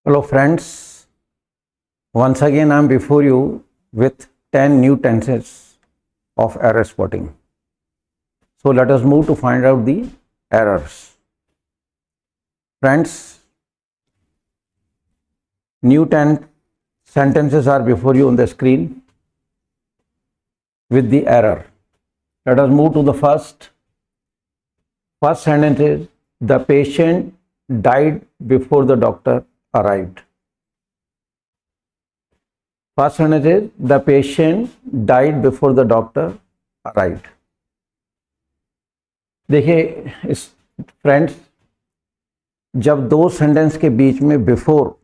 Hello friends, once again I am before you with 10 new tenses of error spotting. So let us move to find out the errors. Friends, new 10 sentences are before you on the screen with the error. Let us move to the first. First sentence is, the patient died before the doctor arrived. First sentence is, the patient died before the doctor arrived. देखिए इस friends, जब दो sentence के बीच में before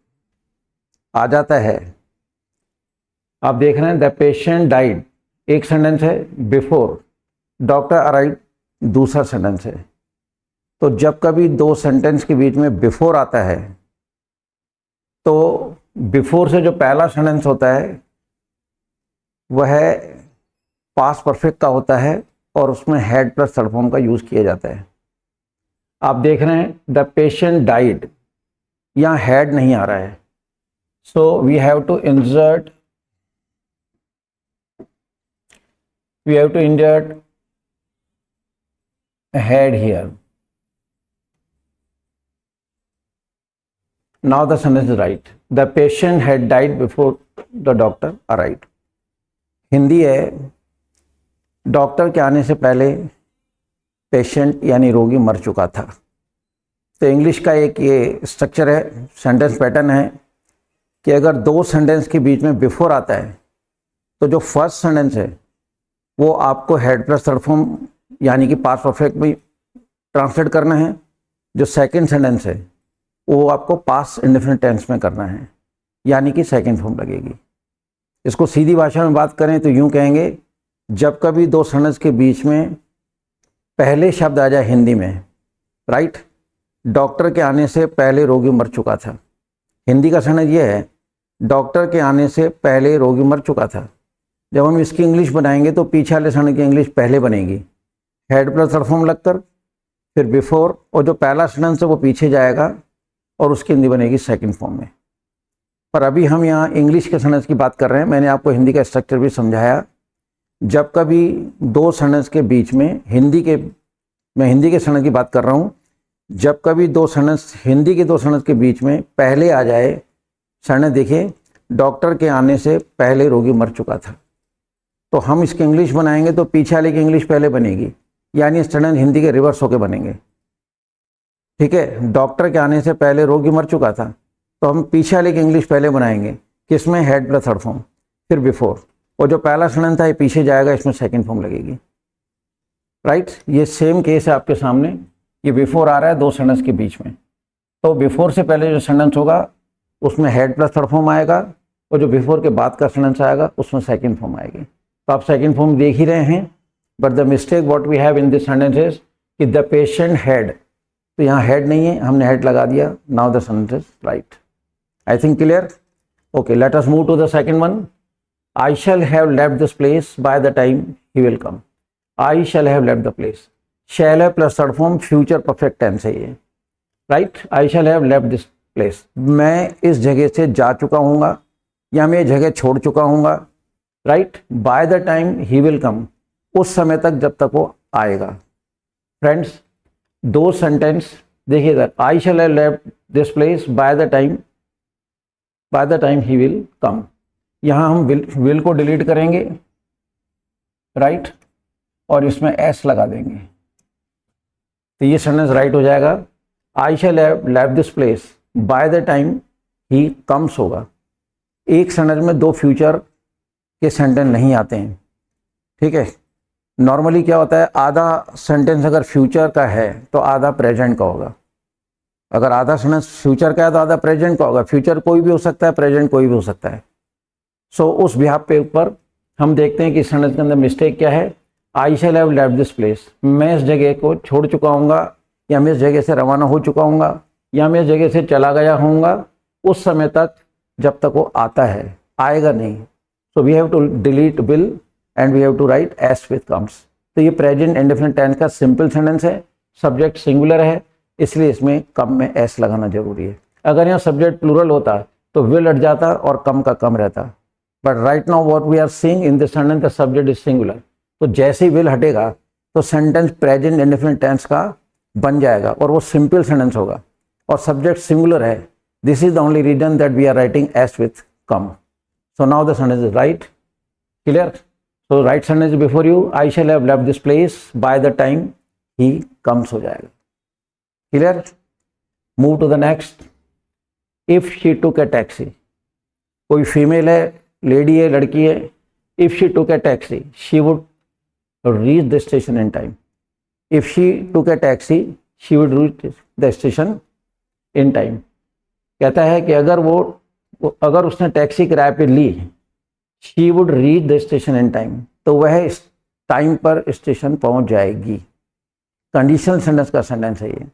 आ जाता है, आप देख रहे हैं द पेशेंट डाइड एक सेंटेंस है, बिफोर डॉक्टर अराइव दूसरा सेंटेंस है। तो जब कभी दो सेंटेंस के बीच में बिफोर आता है तो बिफोर से जो पहला सेंटेंस होता है वह पास्ट परफेक्ट का होता है और उसमें हैड प्लस थर्ड फॉर्म का यूज किया जाता है। आप देख रहे हैं द पेशेंट डाइड, यहाँ हैड नहीं आ रहा है, so we have to insert had here. Now the sentence is right. The patient had died before the doctor arrived. Hindi है, डॉक्टर के आने से पहले पेशेंट यानी रोगी मर चुका था। तो इंग्लिश का एक ये स्ट्रक्चर है, सेंटेंस पैटर्न है कि अगर दो सेंटेंस के बीच में बिफोर आता है तो जो फर्स्ट सेंटेंस है वो आपको हेड प्लस थर्ड फॉर्म यानी कि पास्ट परफेक्ट में ट्रांसलेट करना है। जो सेकंड सेंटेंस है वो आपको पास्ट इंडेफिनिट टेंस में करना है, यानी कि सेकंड फॉर्म लगेगी। इसको सीधी भाषा में बात करें तो यूं कहेंगे, जब कभी दो सेंटेंस के बीच में पहले शब्द आ जाए हिंदी में, राइट, डॉक्टर के आने से पहले रोगी मर चुका था। हिंदी का सेंटेंस ये है, डॉक्टर के आने से पहले रोगी मर चुका था। जब हम इसकी इंग्लिश बनाएंगे तो पीछे वाले सेंटेंस की इंग्लिश पहले बनेगी, हेड प्लस थर्ड फॉर्म लगकर, फिर बिफोर, और जो पहला सेंटेंस है वो पीछे जाएगा और उसकी हिंदी बनेगी सेकंड फॉर्म में। पर अभी हम यहाँ इंग्लिश के सेंटेंस की बात कर रहे हैं। मैंने आपको हिंदी का स्ट्रक्चर भी समझाया। जब कभी दो सेंटेंस के बीच में मैं हिंदी के सेंटेंस की बात कर रहा हूँ, जब कभी दो सेंटेंस हिंदी के दो सेंटेंस के बीच में पहले आ जाए सेंटेंस, देखिए डॉक्टर के आने से पहले रोगी मर चुका था, तो हम इसकी इंग्लिश बनाएंगे तो पीछे वाले की इंग्लिश पहले बनेगी, यानी सेंटेंस हिंदी के रिवर्स होकर बनेंगे। ठीक है, डॉक्टर के आने से पहले रोगी मर चुका था, तो हम पीछे वाले की इंग्लिश पहले बनाएंगे, किसमें, हेड प्लस थर्ड फॉर्म, फिर बिफोर, और जो पहला सेंटेंस था ये पीछे जाएगा, इसमें सेकंड फॉर्म लगेगी। राइट, ये सेम केस है आपके सामने। ये बिफोर आ रहा है दो सेंटेंस के बीच में, तो बिफोर से पहले जो सेंटेंस होगा उसमें हेड प्लस थर्ड फॉर्म आएगा, और जो बिफोर के बाद का सेंटेंस आएगा उसमें सेकंड फॉर्म आएगी। तो आप सेकंड फॉर्म देख ही रहे हैं। But the mistake what we have in this sentence is कि द पेशेंट हैड, तो यहाँ हेड नहीं है, हमने हेड लगा दिया। Now the sentence is right. I think clear? Okay, let us move to the second one. I shall have left this place by the time he will come. I shall have left the place, shall है plus third form, future perfect tense है ये, right. I shall have left this place, मैं इस जगह से जा चुका हूँगा या मैं जगह छोड़ चुका हूँगा, right. By the time he will come, उस समय तक जब तक वो आएगा। फ्रेंड्स, दो सेंटेंस देखिए इधर, I shall have left this place by the time he will come. यहाँ हम विल को डिलीट करेंगे, राइट, और इसमें एस लगा देंगे, तो ये सेंटेंस राइट हो जाएगा। I shall have left this place by the time he comes होगा। एक सेंटेंस में दो फ्यूचर के सेंटेंस नहीं आते हैं, ठीक है। नॉर्मली क्या होता है, आधा सेंटेंस अगर फ्यूचर का है तो आधा प्रेजेंट का होगा। अगर आधा सेंटेंस फ्यूचर का है तो आधा प्रेजेंट का होगा। फ्यूचर कोई भी हो सकता है, प्रेजेंट कोई भी हो सकता है। सो उस बिहाफ पे ऊपर हम देखते हैं कि सेंटेंस के अंदर मिस्टेक क्या है। I shall have left this place, मैं इस जगह को छोड़ चुका हूँगा, या मैं इस जगह से रवाना हो चुका हूँगा, या मैं इस जगह से चला गया हूँगा, उस समय तक जब तक वो आता है, आएगा नहीं। So we have to delete will and we have to write s with comes. तो ये प्रेजेंट इंडेफिनिट टेंस का सिंपल सेंटेंस है, सब्जेक्ट सिंगुलर है, इसलिए इसमें कम में एस लगाना जरूरी है। अगर यहाँ सब्जेक्ट प्लूरल होता तो विल हट जाता और कम का कम रहता, but right now what we are seeing in this sentence the subject is singular. तो जैसे ही विल हटेगा तो सेंटेंस प्रेजेंट इंडेफिनिट टेंस का बन जाएगा और वो सिंपल सेंटेंस होगा और सब्जेक्ट सिंगुलर है। This is the only reason that we are writing s with come. So now the sentence is right, clear. So right sentence before you, I shall have left this place by the time he comes हो जाएगा, clear. Move to the next. If she took a taxi, कोई female है, lady है, लड़की है। If she took a taxi she would reach the station in time. If she took a taxi she would reach the station in time. कहता है कि अगर उसने टैक्सी किराए पे ली, she would reach the station in time, तो वह इस टाइम पर स्टेशन पहुंच जाएगी। कंडीशनल सेंटेंस का सेंटेंस है ये,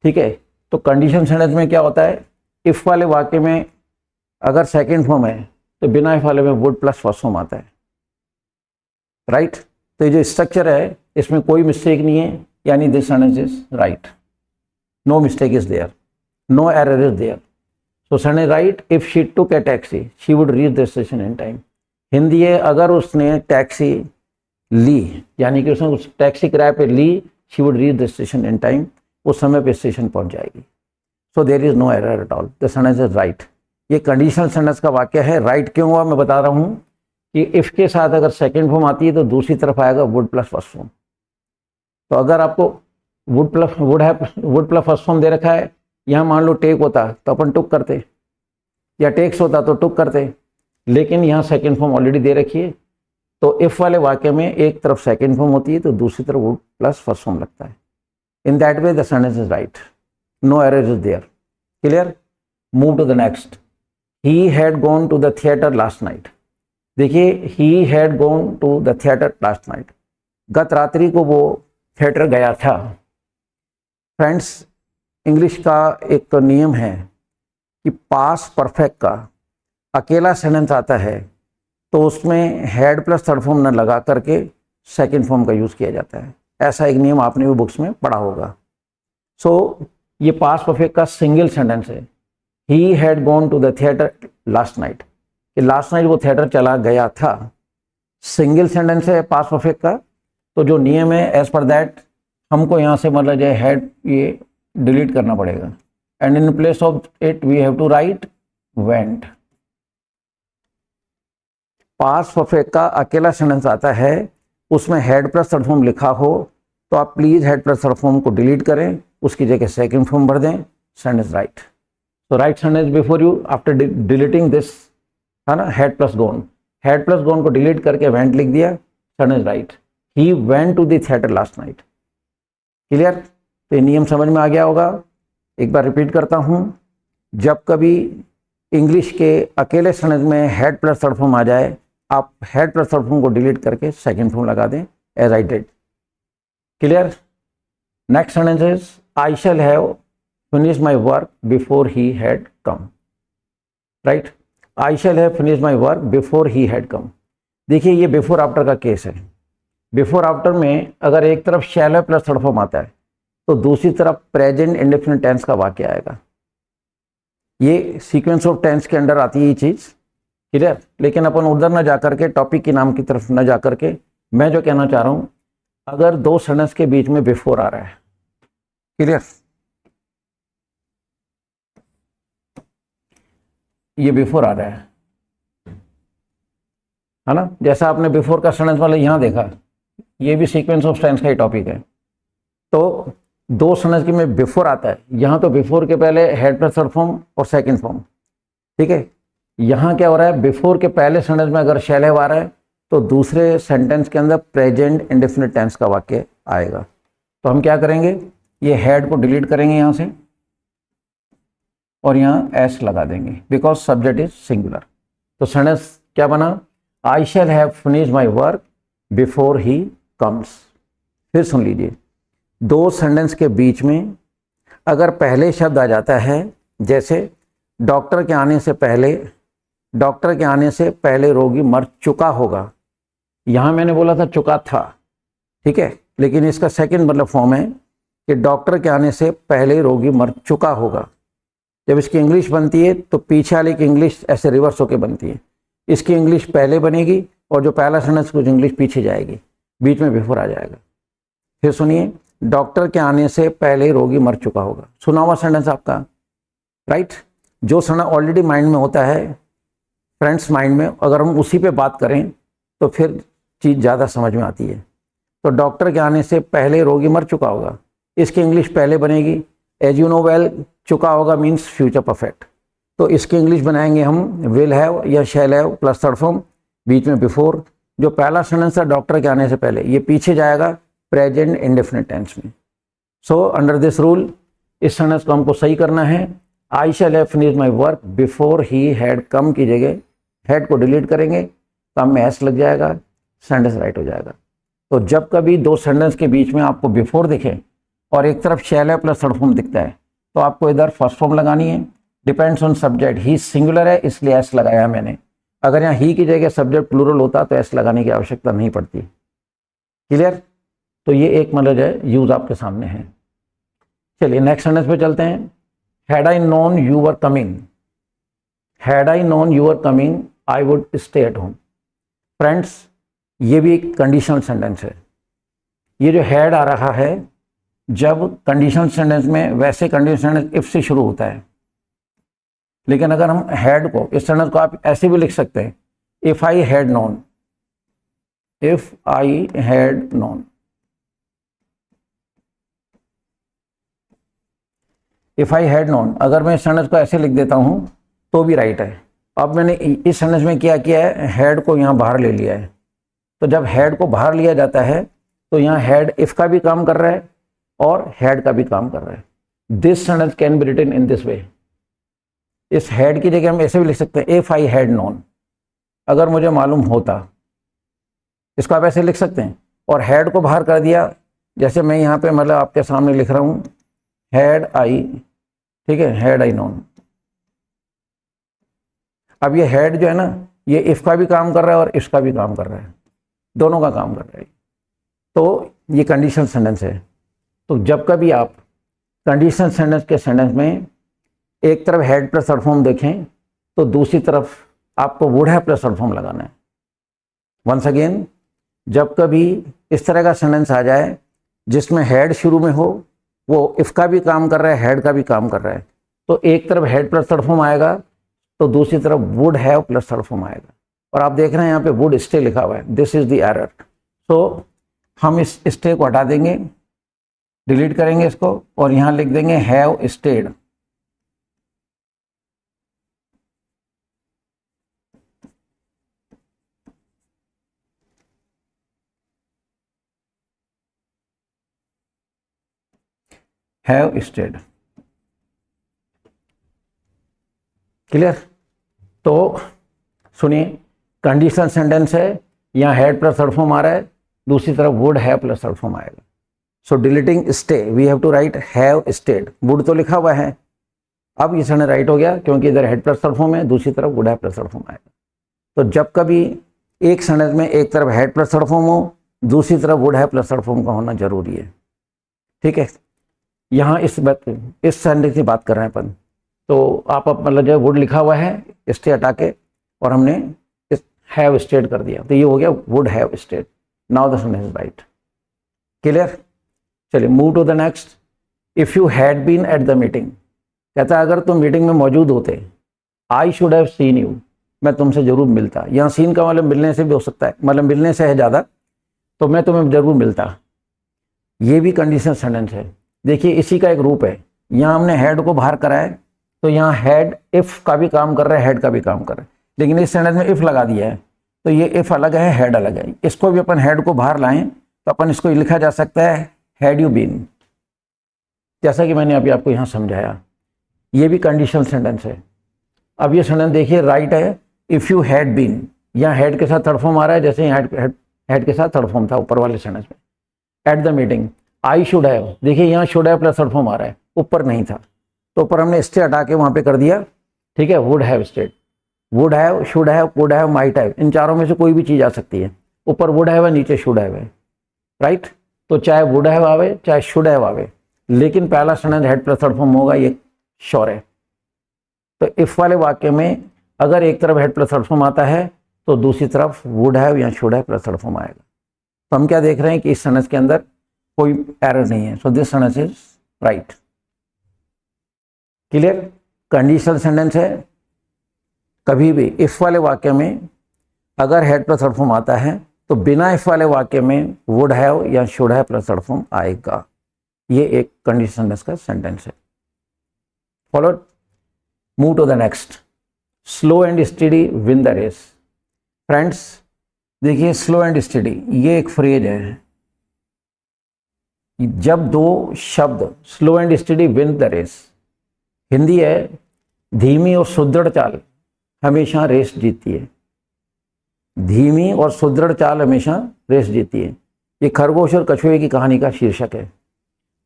ठीक है। तो कंडीशनल सेंटेंस में क्या होता है, इफ वाले वाक्य में अगर सेकंड फॉर्म है तो बिना इफ वाले में वुड प्लस फर्स्ट फॉर्म आता है, राइट। तो ये जो स्ट्रक्चर है इसमें कोई मिस्टेक नहीं है, यानी this sentence is right, no mistake is there, no error is there. So sentence right, if she took a taxi she would reach the station in time. Hindi है, अगर उसने टैक्सी ली, यानी कि उसने उस टैक्सी किराए पे ली, she would reach the station in time, उस समय पे स्टेशन पहुंच जाएगी। So there is no error at all, the sentence is right. ये कंडीशनल सेंटेंस का वाक्य है। राइट क्यों हुआ मैं बता रहा हूँ कि इफ के साथ अगर सेकंड फॉर्म आती है तो दूसरी तरफ आएगा वुड प्लस फर्स्ट फॉर्म। तो अगर आपको वुड प्लस फर्स्ट फॉर्म दे रखा है, यहाँ मान लो टेक होता तो अपन टुक करते, या टेक्स होता तो टुक करते, लेकिन यहाँ सेकंड फॉर्म ऑलरेडी दे रखी है। तो इफ वाले वाक्य में एक तरफ सेकंड फॉर्म होती है तो दूसरी तरफ वुड प्लस फर्स्ट फॉर्म लगता है। In that way the sentence is right, no error is there, clear. Move to the next. He had gone to the theatre last night. देखिए, he had gone to the theatre last night, गत रात्रि को वो theatre गया था। Friends, English का एक नियम है कि पास परफेक्ट का अकेला सेंटेंस आता है तो उसमें हैड प्लस थर्ड फॉर्म न लगा करके सेकंड फॉर्म का यूज़ किया जाता है। ऐसा एक नियम आपने भी बुक्स में पढ़ा होगा। सो ये पास परफेक्ट का सिंगल सेंटेंस है। He had gone to the theatre last night, कि लास्ट नाइट वो थिएटर चला गया था। सिंगल सेंटेंस है पास परफेक्ट का, तो जो नियम है एज पर दैट हमको यहाँ से मतलब जो हैड ये डिलीट करना पड़ेगा, and in place of it we have to write went. Past perfect का अकेला सेंटेंस आता है, उसमें हेड प्लस थर्ड फॉर्म लिखा हो तो आप please head plus third form को डिलीट करें, उसकी जगह सेकंड फॉर्म भर दें, sentence right. So right sentence before you after deleting this, है ना, हेड प्लस गोन को डिलीट करके वेंट लिख दिया, sentence right. He went to the theatre last night, clear. तो ये नियम समझ में आ गया होगा। एक बार रिपीट करता हूँ, जब कभी इंग्लिश के अकेले सेंटेंस में हेड प्लस थर्ड फॉर्म आ जाए, आप हेड प्लस थर्ड फॉर्म को डिलीट करके सेकंड फॉर्म लगा दें, as I did, clear. Next sentence is I shall have finish my work before he had come, right. I shall have finish my work before he had come. देखिए, ये before after का case है। Before after में अगर एक तरफ शैल है plus third form आता है तो दूसरी तरफ प्रेजेंट इंडेफिनिट टेंस का वाक्य आएगा। ये सीक्वेंस ऑफ टेंस के अंडर आती है ये चीज़, क्लियर। लेकिन अपन उधर न जा करके, टॉपिक के नाम की तरफ न जा करके, मैं जो कहना चाह रहा हूँ, अगर दो सेंटेंस के बीच में बिफोर आ रहा है, क्लियर, ये बिफोर आ रहा है ना, जैसा आपने बिफोर का सेंटेंस वाले यहाँ देखा, ये भी सीक्वेंस ऑफ टेंस का ही टॉपिक है। तो दो सेंटेंस के में बिफोर आता है, यहाँ तो बिफोर के पहले हेड प्लस थर्ड फॉर्म और सेकंड फॉर्म, ठीक है। यहाँ क्या हो रहा है, बिफोर के पहले सेंटेंस में अगर शैल हैव आ रहा है तो दूसरे सेंटेंस के अंदर प्रेजेंट इंडेफिनिट टेंस का वाक्य आएगा। तो हम क्या करेंगे, ये हेड को डिलीट करेंगे यहाँ से और यहाँ एस लगा देंगे, बिकॉज सब्जेक्ट इज सिंगुलर। तो सेंटेंस क्या बना, I shall have finish my work before he comes. फिर सुन लीजिए, दो सेंटेंस के बीच में अगर पहले शब्द आ जाता है, जैसे डॉक्टर के आने से पहले रोगी मर चुका होगा, यहाँ मैंने बोला था चुका था, ठीक है, लेकिन इसका सेकंड मतलब फॉर्म है कि डॉक्टर के आने से पहले रोगी मर चुका होगा। जब इसकी इंग्लिश बनती है तो पीछे वाले की इंग्लिश ऐसे रिवर्स होके बनती है। इसकी इंग्लिश पहले बनेगी और जो पहला सेंटेंस कुछ इंग्लिश पीछे जाएगी, बीच में बिफोर आ जाएगा। फिर सुनिए, डॉक्टर के आने से पहले रोगी मर चुका होगा। सुना हुआ सेंटेंस आपका, राइट। जो सेंटेंस ऑलरेडी माइंड में होता है, फ्रेंड्स माइंड में, अगर हम उसी पे बात करें तो फिर चीज़ ज़्यादा समझ में आती है। तो डॉक्टर के आने से पहले रोगी मर चुका होगा, इसकी इंग्लिश पहले बनेगी। एज यू नो वेल, चुका होगा मीन्स फ्यूचर परफेक्ट, तो इसकी इंग्लिश बनाएंगे हम विल हैव या shall have plus third form, बीच में बिफोर। जो पहला सेंटेंस है डॉक्टर के आने से पहले, ये पीछे जाएगा प्रेजेंट इंडेफिनिट टेंस में। सो अंडर दिस रूल इस सेंटेंस को हमको सही करना है। I shall have finished my work before he had come की जगह हैड को डिलीट करेंगे, कम में एस लग जाएगा, सेंटेंस राइट हो जाएगा। तो जब कभी दो सेंटेंस के बीच में आपको बिफोर दिखे और एक तरफ शैल है प्लस थर्ड फॉर्म दिखता है, तो आपको इधर फर्स्ट फॉर्म लगानी है। Depends on subject, he singular है इसलिए एस लगाया मैंने। अगर यहाँ ही की जगह सब्जेक्ट प्लूरल होता तो एस लगाने की आवश्यकता नहीं पड़ती। क्लियर? तो ये एक मतलब है यूज आपके सामने है। चलिए नेक्स्ट सेंटेंस पे चलते हैं। Had I known you were coming, had I known you were coming I would stay at home. Friends, ये भी एक कंडीशनल सेंटेंस है। ये जो हैड आ रहा है, जब कंडीशनल सेंटेंस में, वैसे कंडीशनल सेंटेंस इफ से शुरू होता है, लेकिन अगर हम हैड को, इस सेंटेंस को आप ऐसे भी लिख सकते हैं, if I had known, if I had known, if I had known. अगर मैं इस सेंटेंस को ऐसे लिख देता हूं तो भी राइट है। अब मैंने इस सेंटेंस में क्या किया है, हैड को यहां बाहर ले लिया है। तो जब हैड को बाहर लिया जाता है तो यहां हैड इफ का भी काम कर रहा है और हैड का भी काम कर रहा है। This sentence can be written in this way. इस हैड की जगह हम ऐसे भी लिख सकते हैं, इफ आई हैड नोन, अगर मुझे मालूम होता। इसको आप ऐसे लिख सकते हैं। और हैड को बाहर कर दिया, जैसे मैं यहाँ पे मतलब आपके सामने लिख रहा हूँ, हैड आई, ठीक है, हैड आई नोन। अब ये हैड जो है ना, ये इफ का भी काम कर रहा है और इसका भी काम कर रहा है, दोनों का काम कर रहा है। तो ये कंडीशनल सेंटेंस है। तो जब कभी आप कंडीशनल सेंटेंस के सेंटेंस में एक तरफ हैड प्लस थर्ड फॉर्म देखें तो दूसरी तरफ आपको would have plus third form लगाना है। वंस अगेन, जब कभी इस तरह का सेंटेंस आ जाए जिसमें हैड शुरू में हो, वो इफ का भी काम कर रहा है, हैड का भी काम कर रहा है, तो एक तरफ हैड प्लस थर्ड फॉर्म आएगा तो दूसरी तरफ would have plus third form आएगा। और आप देख रहे हैं यहाँ पे वुड स्टे लिखा हुआ है, दिस इज द एरर। तो हम इस स्टे को हटा देंगे, डिलीट करेंगे इसको और यहाँ लिख देंगे have stayed. Have stayed. Clear? तो सुनिए, कंडीशनल सेंटेंस है, यहाँ हैड प्लस थर्ड फॉर्म आ रहा है, दूसरी तरफ would have plus third form आएगा। So deleting stay we have to write have stayed. Would तो लिखा हुआ है, अब ये सेंटेंस राइट हो गया क्योंकि इधर हेड प्लस थर्ड फॉर्म है, दूसरी तरफ would have plus third form आएगा। तो जब कभी एक सेंटेंस में एक तरफ हेड प्लस थर्ड फॉर्म हो, दूसरी तरफ would have plus third form का होना जरूरी है। ठीक है, यहाँ इस सेंटेंस की बात कर रहे हैं अपन। तो आप मतलब जो वुड लिखा हुआ है, स्टे हटा के और हमने हैव स्टेड कर दिया, तो ये हो गया would have stayed. Now the sentence is right. Clear? चलिए move to the next. If you had been at the meeting, कहता है अगर तुम मीटिंग में मौजूद होते, I should have seen you, मैं तुमसे जरूर मिलता। यहाँ सीन का मतलब मिलने से भी हो सकता है, मतलब मिलने से है ज़्यादा, तो मैं तुम्हें जरूर मिलता। ये भी कंडीशनल सेंटेंस है। देखिए इसी का एक रूप है। यहाँ हमने हैड को बाहर करा है, तो यहाँ हैड इफ का भी काम कर रहा है, हैड का भी काम कर रहा है, लेकिन इस सेंटेंस में इफ लगा दिया है, तो ये इफ अलग है, हैड अलग है। इसको भी अपन हैड को बाहर लाएं तो अपन इसको लिखा जा सकता है हैड यू बीन, जैसा कि मैंने अभी आपको यहाँ समझाया। ये भी कंडीशनल सेंटेंस है। अब ये सेंटेंस देखिए राइट है, इफ़ यू हैड बीन, यहाँ हैड के साथ थर्ड फॉर्म आ रहा है, जैसे हैड के साथ थर्ड फॉर्म था ऊपर वाले सेंटेंस में। At the meeting I should have, देखिए यहाँ should have plus third form आ रहा है, ऊपर नहीं था, तो ऊपर हमने स्टे हटा के वहाँ पे कर दिया। ठीक है, would have stayed, would have, should have, could have, might have, इन चारों में से कोई भी चीज़ आ सकती है। ऊपर वुड हैव है, नीचे शुड हैव है, राइट। तो चाहे वुड हैव आवे चाहे शुड हैव आवे, लेकिन पहला sentence head plus third form होगा, ये श्योर है। तो इफ वाले वाक्य में अगर एक तरफ हैड प्लस थर्ड फॉर्म आता है तो दूसरी तरफ वुड हैव या should have plus third form आएगा। तो हम क्या देख रहे हैं कि इस सेंटेंस के अंदर कोई एरर नहीं है। So this sentence is right. Clear? Conditional sentence है। कभी भी इफ वाले वाक्य में अगर हैड प्लस थर्ड फॉर्म आता है तो बिना इफ वाले वाक्य में वुड हैव या should have plus third form आएगा। ये एक कंडीशनल सेंटेंस का सेंटेंस है। Followed, move to the next. Slow and steady win the race. Friends देखिए, स्लो एंड स्टडी ये एक फ्रेज है। जब दो शब्द slow and steady win the race, Hindi है धीमी और सुदृढ़ चाल हमेशा रेस जीतती है। धीमी और सुदृढ़ चाल हमेशा रेस जीतती है। ये खरगोश और कछुए की कहानी का शीर्षक है।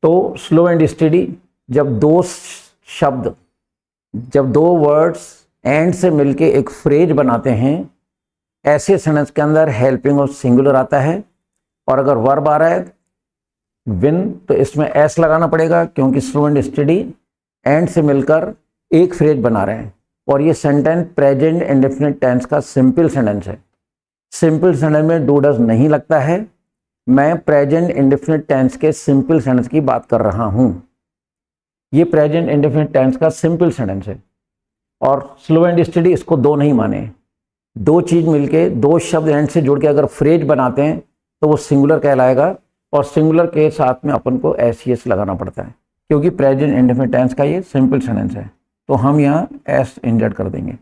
तो स्लो एंड स्टडी, जब दो शब्द, जब दो वर्ड्स एंड से मिलके एक फ्रेज बनाते हैं, ऐसे सेंटेंस के अंदर हेल्पिंग और सिंगुलर आता है। और अगर वर्ब आ रहा है विन तो इसमें एस लगाना पड़ेगा, क्योंकि स्लो एंड स्टडी एंड से मिलकर एक फ्रेज बना रहे हैं। और ये सेंटेंस प्रेजेंट इंडेफिनिट टेंस का सिंपल सेंटेंस है। सिंपल सेंटेंस में डू डज नहीं लगता है। मैं प्रेजेंट इंडेफिनिट टेंस के सिंपल सेंटेंस की बात कर रहा हूं। ये प्रेजेंट इंडेफिनिट टेंस का सिंपल सेंटेंस है। और स्लो एंड स्टडी इसको दो नहीं माने। दो चीज मिलके, दो शब्द एंड से जुड़ के अगर फ्रेज बनाते हैं तो वो सिंगुलर कहलाएगा। और सिंगुलर के साथ में अपन को एस ई एस लगाना पड़ता है, क्योंकि प्रेजेंट इंडेफिनिट टेंस का ये सिंपल सेंटेंस है। तो हम यहाँ एस इंजर्ट कर देंगे।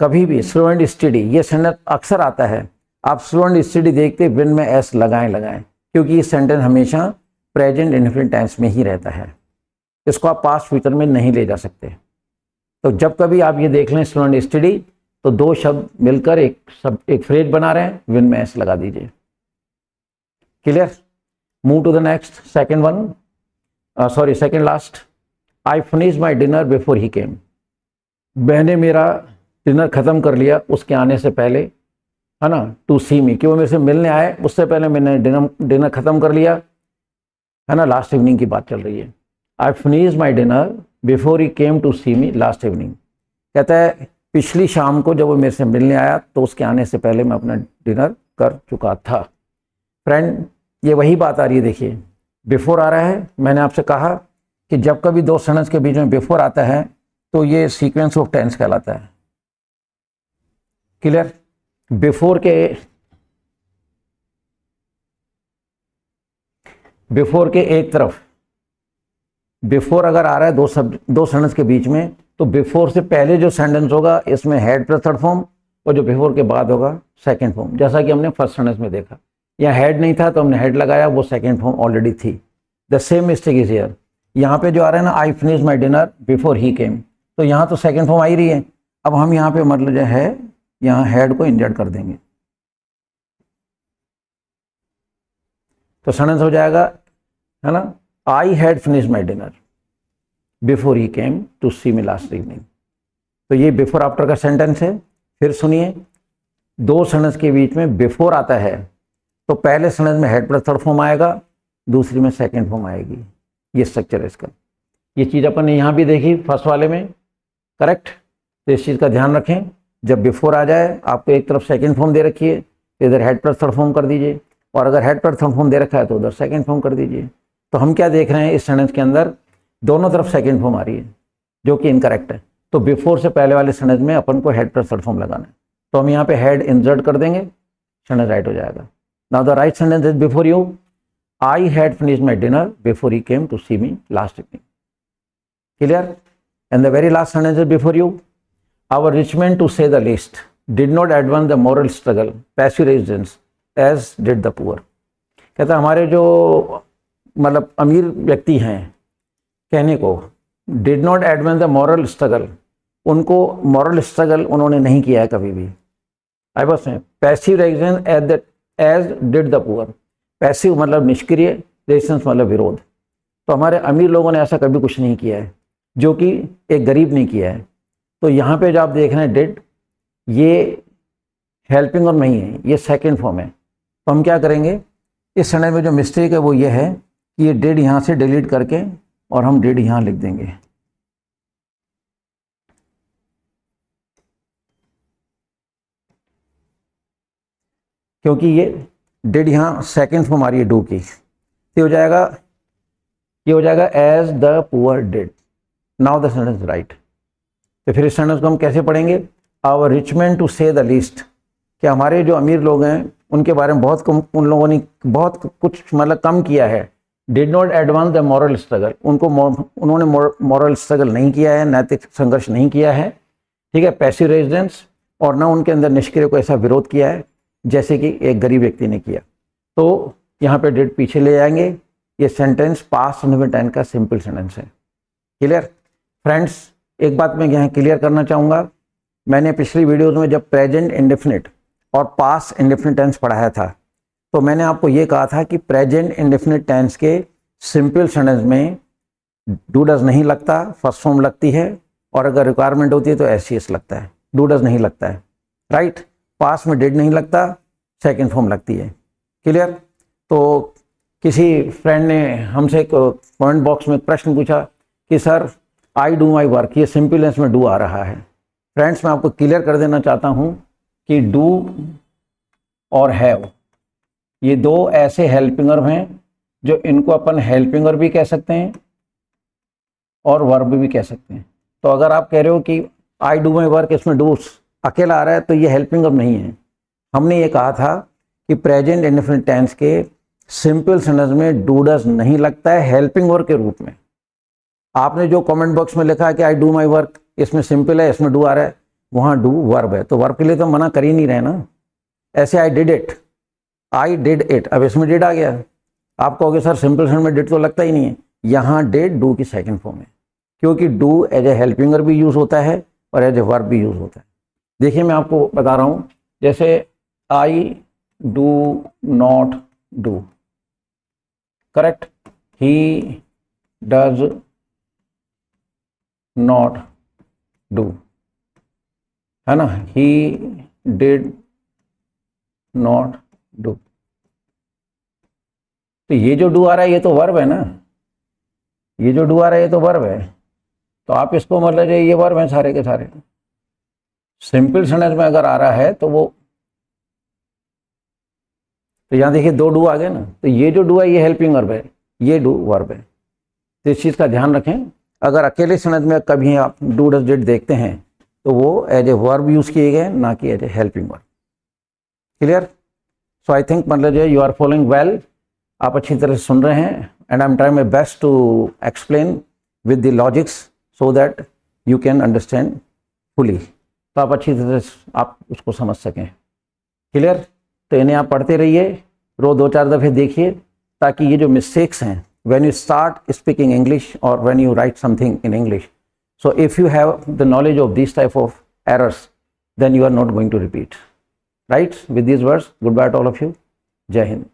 कभी भी स्लो एंड स्टडी ये सेंटेंस अक्सर आता है। आप स्लो एंड स्टडी देखते विन में एस लगाएं, क्योंकि ये सेंटेंस हमेशा प्रेजेंट इंडेफिनिट टेंस में ही रहता है। इसको आप पास्ट फ्यूचर में नहीं ले जा सकते। तो जब कभी आप ये देख लें स्लो एंड स्टडी, तो दो शब्द मिलकर एक फ्रेज बना रहे हैं, विन में एस लगा दीजिए। Clear? Move to the next, second one, second last. I finish my dinner before he came. मैंने मेरा डिनर खत्म कर लिया उसके आने से पहले, है ना। टू सी मी, कि वो मेरे से मिलने आए उससे पहले मैंने डिनर खत्म कर लिया, है ना। लास्ट इवनिंग की बात चल रही है। I finish my dinner before he came to see me last evening. कहता है पिछली शाम को जब वो मेरे से मिलने आया तो उसके आने से पहले मैं अपना डिनर कर चुका था। फ्रेंड ये वही बात आ रही है। देखिए बिफोर आ रहा है। मैंने आपसे कहा कि जब कभी दो सेंटेंस के बीच में बिफोर आता है तो ये सीक्वेंस ऑफ टेंस कहलाता है। क्लियर? बिफोर के एक तरफ बिफोर अगर आ रहा है दो सेंटेंस के बीच में, तो बिफोर से पहले जो सेंटेंस होगा इसमें हैड प्लस थर्ड फॉर्म, और जो बिफोर के बाद होगा सेकंड फॉर्म। जैसा कि हमने फर्स्ट सेंटेंस में देखा, यहाँ हेड नहीं था तो हमने हेड लगाया, वो सेकंड फॉर्म ऑलरेडी थी। The same mistake is here. यहाँ पे जो आ रहा है ना, I finish my dinner before he came, तो यहाँ तो सेकंड फॉर्म आ ही रही है। अब हम यहाँ पे मतलब जो है यहाँ हेड को इंजर्ट कर देंगे, तो सेंटेंस हो जाएगा, है ना, I had finish my dinner before he came to see me last evening. तो ये बिफोर आफ्टर का सेंटेंस है। फिर सुनिए, दो सेंटेंस के बीच में बिफोर आता है तो पहले सेंटेंस में हेड प्लस थर्ड फॉर्म आएगा, दूसरी में सेकंड फॉर्म आएगी। ये स्ट्रक्चर है इसका। ये चीज़ अपन ने यहाँ भी देखी फर्स्ट वाले में, करेक्ट। तो इस चीज़ का ध्यान रखें, जब बिफोर आ जाए आपको एक तरफ सेकंड फॉर्म दे रखी है, इधर हेड प्लस थर्ड फॉर्म कर दीजिए, और अगर हेड प्लस थर्ड फॉर्म दे रखा है तो उधर सेकंड फॉर्म कर दीजिए। तो हम क्या देख रहे हैं, इस सेंटेंस के अंदर दोनों तरफ सेकंड फॉर्म आ रही है, जो कि इनकरेक्ट है। तो बिफोर से पहले वाले सेंटेंस में अपन को हेड प्लस थर्ड फॉर्म लगाना है, तो हम यहाँ पे हेड इंसर्ट कर देंगे, सेंटेंस राइट हो जाएगा। Now the right sentence is before you, I had finished my dinner before he came to see me last evening. Clear? And the very last sentence is before you, our rich man to say the least did not advance the moral struggle passive resistance as did the poor। कहता है हमारे जो मतलब अमीर व्यक्ति हैं, कहने को did not advance the moral struggle, उनको moral struggle उन्होंने नहीं किया है कभी भी। आई बस में passive resistance as did the poor, passive मतलब निष्क्रिय, रेजिस्टेंस मतलब विरोध। तो हमारे अमीर लोगों ने ऐसा कभी कुछ नहीं किया है जो कि एक गरीब ने किया है। तो यहाँ पे जो आप देख रहे हैं डिड, ये हेल्पिंग और नहीं है, ये सेकंड फॉर्म है। तो हम क्या करेंगे, इस सेंटेंस में जो मिस्टेक है वो ये है कि ये डिड यहाँ से डिलीट करके और हम डिड यहाँ लिख देंगे। क्योंकि ये डिड यहाँ सेकेंड फॉर्म आ रही है डू की, तो हो जाएगा, ये हो जाएगा as the poor did. Now the sentence right. तो फिर इस सेंटेंस को हम कैसे पढ़ेंगे? Our rich man to say the least, कि हमारे जो अमीर लोग हैं उनके बारे में बहुत कम, उन लोगों ने बहुत कुछ मतलब कम किया है। Did not advance the moral struggle, उन्होंने मॉरल स्ट्रगल नहीं किया है, नैतिक संघर्ष नहीं किया है, ठीक है, पैसिव रेजिडेंस, और ना उनके अंदर निष्क्रिय को ऐसा विरोध किया है जैसे कि एक गरीब व्यक्ति ने किया। तो यहाँ पे डिड पीछे ले जाएंगे। ये सेंटेंस पास्ट इंडेफिनिट टेंस का सिंपल सेंटेंस है। Clear friends? एक बात मैं यहाँ क्लियर करना चाहूँगा, मैंने पिछली वीडियोज में जब प्रेजेंट इंडेफिनिट और पास्ट इंडेफिनिट टेंस पढ़ाया था तो मैंने आपको ये कहा था कि प्रेजेंट इंडेफिनिट टेंस के सिंपल सेंटेंस में डू डज नहीं लगता, फर्स्ट फॉर्म लगती है, और अगर रिक्वायरमेंट होती है तो एस लगता है, डू डज नहीं लगता है, राइट। पास्ट में डिड नहीं लगता, सेकेंड फॉर्म लगती है। क्लियर? तो किसी फ्रेंड ने हमसे कमेंट बॉक्स में प्रश्न पूछा कि sir I do my work, ये सिंपल टेंस में डू आ रहा है। फ्रेंड्स, मैं आपको क्लियर कर देना चाहता हूँ कि डू और हैव ये दो ऐसे हेल्पिंग वर्ब हैं जो इनको अपन हेल्पिंग वर्ब भी कह सकते हैं और वर्ब भी कह सकते हैं। तो अगर आप कह रहे हो कि आई डू माई वर्क, इसमें डू अकेला आ रहा है, तो ये हेल्पिंग वर्ब नहीं है। हमने ये कहा था कि प्रेजेंट इंडेफिनिट टेंस के सिंपल सेंटेंस में डू डज नहीं लगता है हेल्पिंग वर्ब के रूप में। आपने जो कमेंट बॉक्स में लिखा है कि आई डू माई वर्क, इसमें सिंपल है, इसमें डू आ रहा है, वहाँ डू वर्ब है, तो वर्ब के लिए तो मना कर ही नहीं रहे ना। ऐसे I did it, I did it, अब इसमें डिड आ गया। आप कहोगे सर सिंपल सेंटेंस में डिड तो लगता ही नहीं है। यहाँ डिड डू की सेकंड फॉर्म है, क्योंकि do as a helping verb भी यूज होता है और एज ए वर्ब भी यूज होता है। देखिए मैं आपको बता रहा हूँ, जैसे I do not do, correct, he does not do, है ना, ही डिड नॉट डू। तो ये जो डू आ रहा है ये तो वर्ब है ना, ये जो डू आ रहा है ये तो वर्ब है। तो आप इसको मतलब ये वर्ब है सारे के सारे। सिंपल सेंटेंस में अगर आ रहा है तो वो, तो यहाँ देखिए दो डू आ गए ना, तो ये जो डू है ये हेल्पिंग वर्ब है, ये डू वर्ब है। तो इस चीज़ का ध्यान रखें। अगर अकेले सेंटेंस में कभी आप डू डज डिड देखते हैं तो वो एज ए वर्ब यूज किए गए, ना कि as a helping verb. Clear? So I think मतलब जो यू आर फॉलोइंग वेल, आप अच्छी तरह से सुन रहे हैं, and I am trying my best to explain with the logics so that you can understand fully, तो आप अच्छी तरह से आप उसको समझ सकें। क्लियर? तो इन्हें आप पढ़ते रहिए, रोज 2-4 दफ़े देखिए, ताकि ये जो मिस्टेक्स हैं when you start speaking English or when you write something in English, so if you have the knowledge of these type of errors, then you are not going to repeat. Right? With these words, goodbye to all of you. Jai Hind.